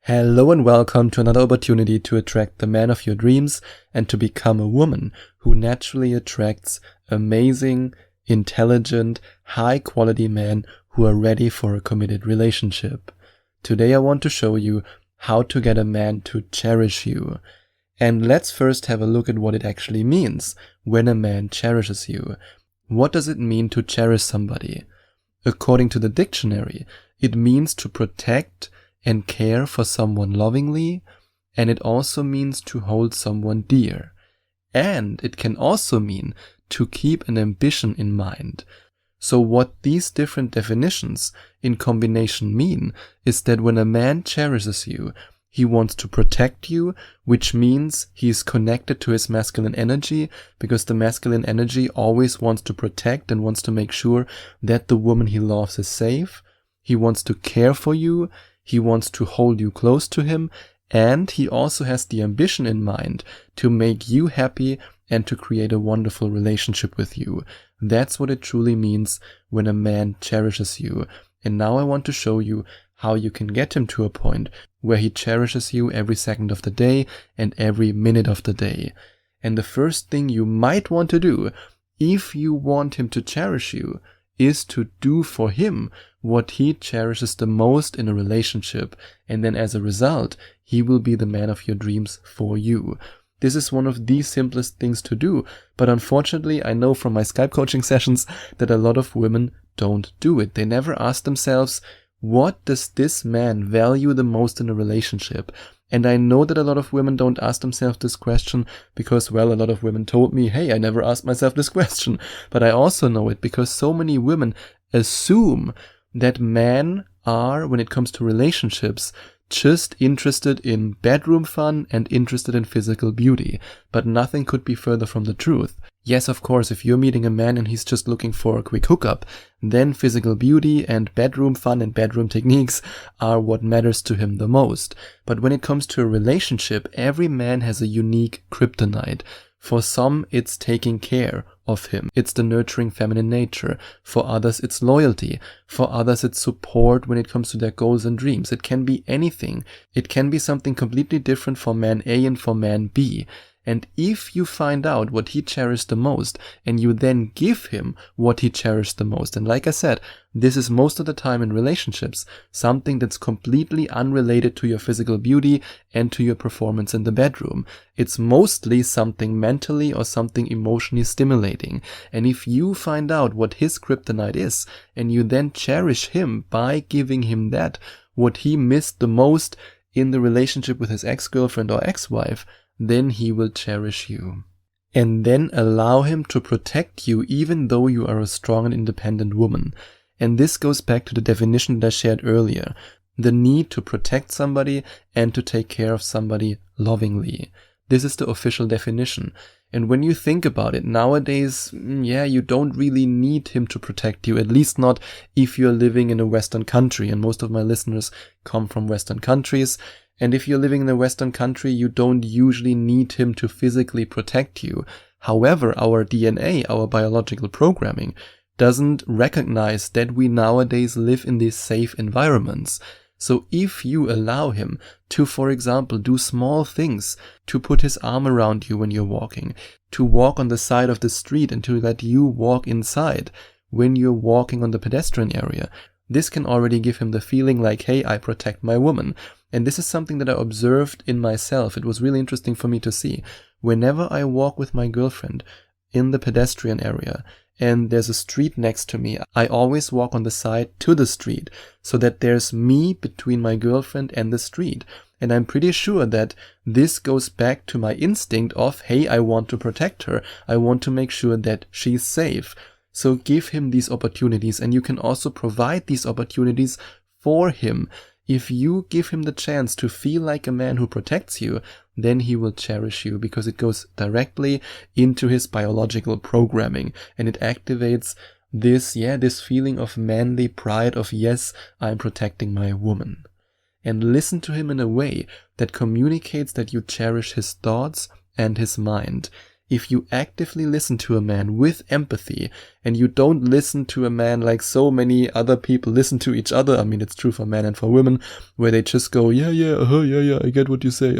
Hello and welcome to another opportunity to attract the man of your dreams and to become a woman who naturally attracts amazing, intelligent, high-quality men who are ready for a committed relationship. Today I want to show you how to get a man to cherish you. And let's first have a look at what it actually means when a man cherishes you. What does it mean to cherish somebody? According to the dictionary, it means to protect and care for someone lovingly, and it also means to hold someone dear. And it can also mean to keep an ambition in mind. So what these different definitions in combination mean is that when a man cherishes you, he wants to protect you, which means he is connected to his masculine energy, because the masculine energy always wants to protect and wants to make sure that the woman he loves is safe. He wants to care for you. He wants to hold you close to him, and he also has the ambition in mind to make you happy and to create a wonderful relationship with you. That's what it truly means when a man cherishes you. And now I want to show you how you can get him to a point where he cherishes you every second of the day and every minute of the day. And the first thing you might want to do, if you want him to cherish you, is to do for him what he cherishes the most in a relationship, and then as a result, he will be the man of your dreams for you. This is one of the simplest things to do, but unfortunately I know from my Skype coaching sessions that a lot of women don't do it. They never ask themselves, what does this man value the most in a relationship? And I know that a lot of women don't ask themselves this question because, well, a lot of women told me, hey, I never asked myself this question. But I also know it because so many women assume that men are, when it comes to relationships, just interested in bedroom fun and interested in physical beauty. But nothing could be further from the truth. Yes, of course, if you're meeting a man and he's just looking for a quick hookup, then physical beauty and bedroom fun and bedroom techniques are what matters to him the most. But when it comes to a relationship, every man has a unique kryptonite. For some, it's taking care of him. It's the nurturing feminine nature. For others, it's loyalty. For others, it's support when it comes to their goals and dreams. It can be anything. It can be something completely different for man A and for man B. And if you find out what he cherished the most, and you then give him what he cherished the most, and like I said, this is most of the time in relationships, something that's completely unrelated to your physical beauty and to your performance in the bedroom. It's mostly something mentally or something emotionally stimulating. And if you find out what his kryptonite is, and you then cherish him by giving him that, what he missed the most in the relationship with his ex-girlfriend or ex-wife, then he will cherish you. And then allow him to protect you even though you are a strong and independent woman. And this goes back to the definition that I shared earlier. The need to protect somebody and to take care of somebody lovingly. This is the official definition. And when you think about it, nowadays, you don't really need him to protect you, at least not if you're living in a Western country. And most of my listeners come from Western countries. And if you're living in a Western country, you don't usually need him to physically protect you. However, our DNA, our biological programming, doesn't recognize that we nowadays live in these safe environments. So if you allow him to, for example, do small things, to put his arm around you when you're walking, to walk on the side of the street and to let you walk inside when you're walking on the pedestrian area, this can already give him the feeling like, hey, I protect my woman. And this is something that I observed in myself. It was really interesting for me to see. Whenever I walk with my girlfriend in the pedestrian area and there's a street next to me, I always walk on the side to the street so that there's me between my girlfriend and the street. And I'm pretty sure that this goes back to my instinct of, hey, I want to protect her. I want to make sure that she's safe. So give him these opportunities, and you can also provide these opportunities for him. If you give him the chance to feel like a man who protects you, then he will cherish you because it goes directly into his biological programming and it activates this feeling of manly pride of, yes, I'm protecting my woman. And listen to him in a way that communicates that you cherish his thoughts and his mind. if you actively listen to a man with empathy, and you don't listen to a man like so many other people listen to each other, I mean, it's true for men and for women, where they just go, yeah, I get what you say,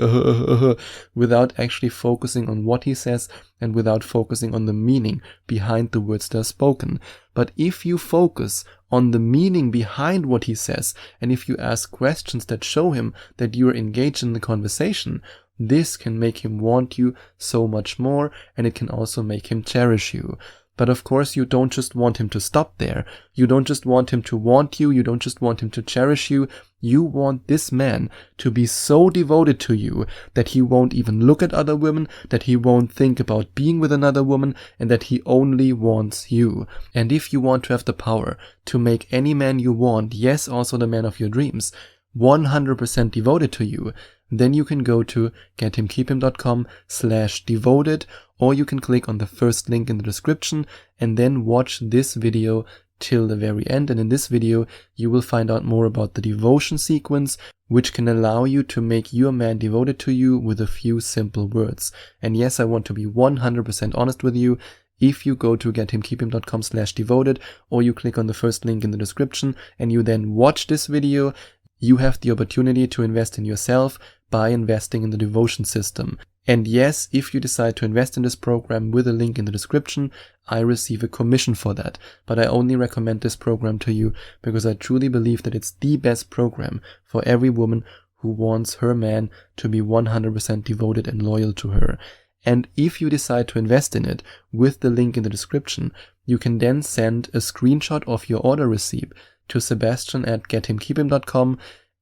without actually focusing on what he says and without focusing on the meaning behind the words that are spoken. But if you focus on the meaning behind what he says, and if you ask questions that show him that you're engaged in the conversation, this can make him want you so much more, and it can also make him cherish you. But of course, you don't just want him to stop there. You don't just want him to want you. You don't just want him to cherish you. You want this man to be so devoted to you that he won't even look at other women, that he won't think about being with another woman, and that he only wants you. And if you want to have the power to make any man you want, yes, also the man of your dreams, 100% devoted to you, then you can go to gethimkeephim.com/devoted, or you can click on the first link in the description and then watch this video till the very end. And in this video, you will find out more about the devotion sequence, which can allow you to make your man devoted to you with a few simple words. And yes, I want to be 100% honest with you. If you go to gethimkeephim.com/devoted, or you click on the first link in the description and you then watch this video, you have the opportunity to invest in yourself by investing in the devotion system. And yes, if you decide to invest in this program with a link in the description, I receive a commission for that. But I only recommend this program to you because I truly believe that it's the best program for every woman who wants her man to be 100% devoted and loyal to her. And if you decide to invest in it with the link in the description, you can then send a screenshot of your order receipt to Sebastian@gethimkeephim.com,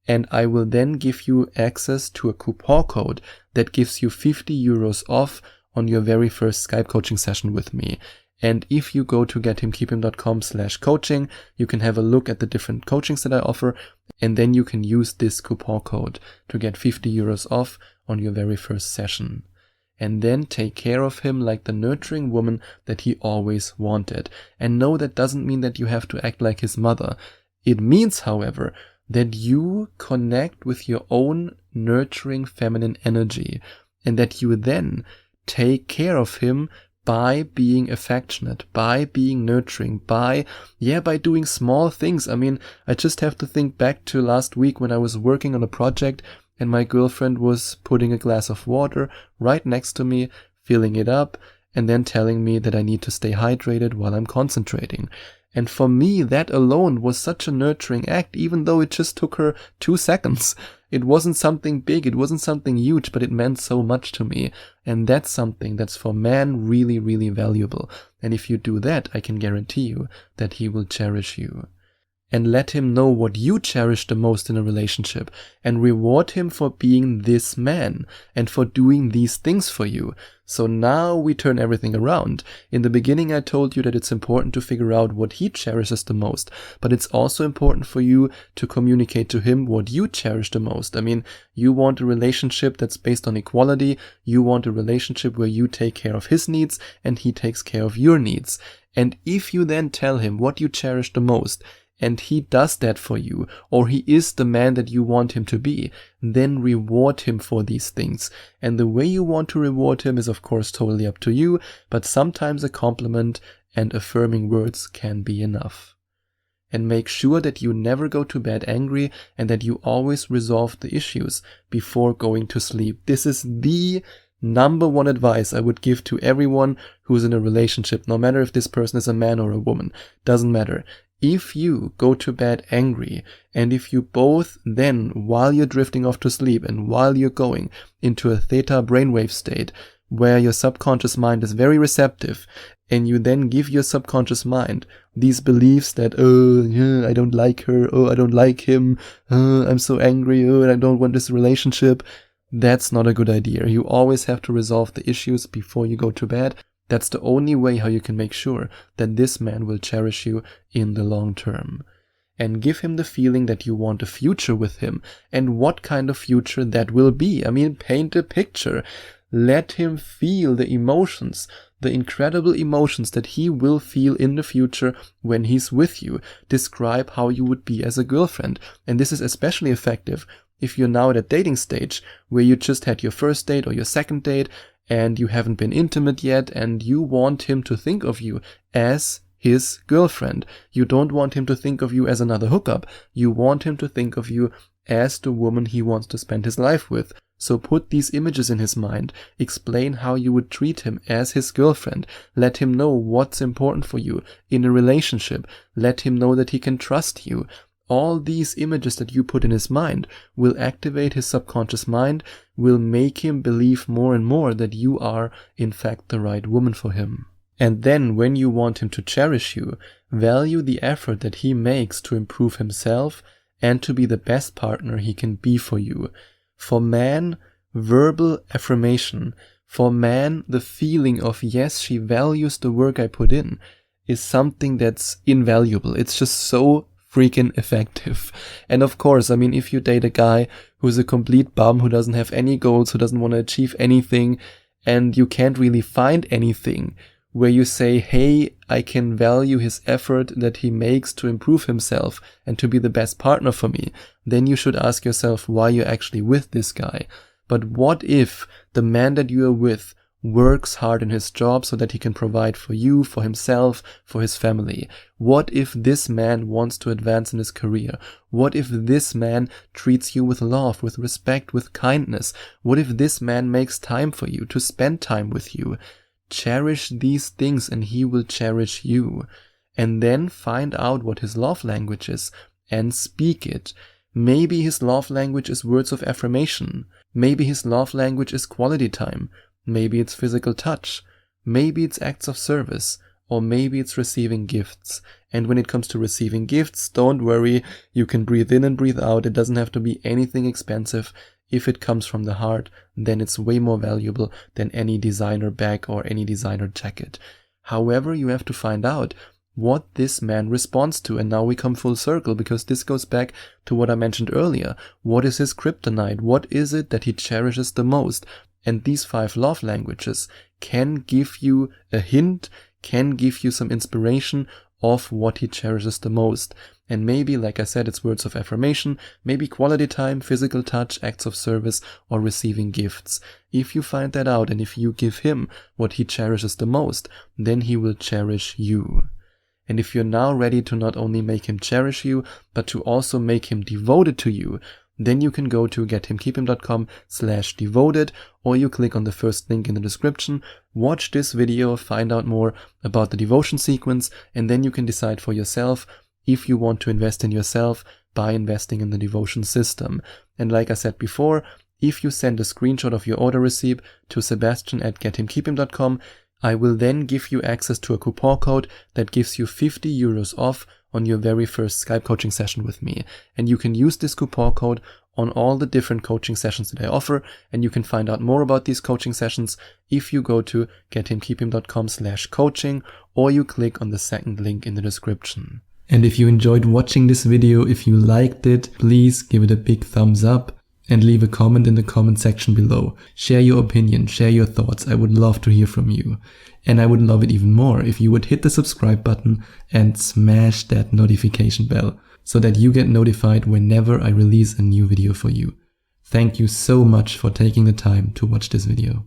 and I will then give you access to a coupon code that gives you 50 euros off on your very first Skype coaching session with me. And if you go to gethimkeephim.com/coaching, you can have a look at the different coachings that I offer, and then you can use this coupon code to get 50 euros off on your very first session. And then take care of him like the nurturing woman that he always wanted. And no, that doesn't mean that you have to act like his mother. It means, however, that you connect with your own nurturing feminine energy, and that you then take care of him by being affectionate, by being nurturing, by doing small things. I mean, I just have to think back to last week when I was working on a project and my girlfriend was putting a glass of water right next to me, filling it up, and then telling me that I need to stay hydrated while I'm concentrating. And for me, that alone was such a nurturing act, even though it just took her 2 seconds. It wasn't something big, it wasn't something huge, but it meant so much to me. And that's something that's for man really, really valuable. And if you do that, I can guarantee you that he will cherish you. And let him know what you cherish the most in a relationship, and reward him for being this man and for doing these things for you. So now we turn everything around. In the beginning, I told you that it's important to figure out what he cherishes the most, but it's also important for you to communicate to him what you cherish the most. I mean, you want a relationship that's based on equality. You want a relationship where you take care of his needs and he takes care of your needs. And if you then tell him what you cherish the most, and he does that for you, or he is the man that you want him to be, then reward him for these things. And the way you want to reward him is of course totally up to you, but sometimes a compliment and affirming words can be enough. And make sure that you never go to bed angry and that you always resolve the issues before going to sleep. This is the number one advice I would give to everyone who's in a relationship, no matter if this person is a man or a woman, doesn't matter. If you go to bed angry, and if you both then, while you're drifting off to sleep and while you're going into a theta brainwave state, where your subconscious mind is very receptive, and you then give your subconscious mind these beliefs that, I don't like her, I don't like him, I'm so angry, and I don't want this relationship, that's not a good idea. You always have to resolve the issues before you go to bed. That's the only way how you can make sure that this man will cherish you in the long term. And give him the feeling that you want a future with him, and what kind of future that will be. I mean, paint a picture. Let him feel the emotions, the incredible emotions that he will feel in the future when he's with you. Describe how you would be as a girlfriend. And this is especially effective if you're now at a dating stage where you just had your first date or your second date, and you haven't been intimate yet, and you want him to think of you as his girlfriend. You don't want him to think of you as another hookup. You want him to think of you as the woman he wants to spend his life with. So put these images in his mind. Explain how you would treat him as his girlfriend. Let him know what's important for you in a relationship. Let him know that he can trust you. All these images that you put in his mind will activate his subconscious mind, will make him believe more and more that you are, in fact, the right woman for him. And then when you want him to cherish you, value the effort that he makes to improve himself and to be the best partner he can be for you. For man, verbal affirmation, for man, the feeling of, yes, she values the work I put in, is something that's invaluable. It's just so freaking effective. And of course, I mean, if you date a guy who's a complete bum, who doesn't have any goals, who doesn't want to achieve anything, and you can't really find anything where you say, hey, I can value his effort that he makes to improve himself and to be the best partner for me, then you should ask yourself why you're actually with this guy. But what if the man that you are with works hard in his job so that he can provide for you, for himself, for his family? What if this man wants to advance in his career? What if this man treats you with love, with respect, with kindness? What if this man makes time for you, to spend time with you? Cherish these things and he will cherish you. And then find out what his love language is and speak it. Maybe his love language is words of affirmation. Maybe his love language is quality time. Maybe it's physical touch. Maybe it's acts of service. Or maybe it's receiving gifts. And when it comes to receiving gifts, don't worry. You can breathe in and breathe out. It doesn't have to be anything expensive. If it comes from the heart, then it's way more valuable than any designer bag or any designer jacket. However, you have to find out what this man responds to. And now we come full circle, because this goes back to what I mentioned earlier. What is his kryptonite? What is it that he cherishes the most? And these 5 love languages can give you a hint, can give you some inspiration of what he cherishes the most. And maybe, like I said, it's words of affirmation, maybe quality time, physical touch, acts of service, or receiving gifts. If you find that out and if you give him what he cherishes the most, then he will cherish you. And if you're now ready to not only make him cherish you, but to also make him devoted to you, then you can go to gethimkeephim.com/devoted, or you click on the first link in the description, watch this video, find out more about the devotion sequence, and then you can decide for yourself if you want to invest in yourself by investing in the devotion system. And like I said before, if you send a screenshot of your order receipt to sebastian@gethimkeephim.com, I will then give you access to a coupon code that gives you 50 euros off on your very first Skype coaching session with me. And you can use this coupon code on all the different coaching sessions that I offer. And you can find out more about these coaching sessions if you go to gethimkeephim.com/coaching, or you click on the second link in the description. And if you enjoyed watching this video, if you liked it, please give it a big thumbs up and leave a comment in the comment section below. Share your opinion, share your thoughts. I would love to hear from you. And I would love it even more if you would hit the subscribe button and smash that notification bell so that you get notified whenever I release a new video for you. Thank you so much for taking the time to watch this video.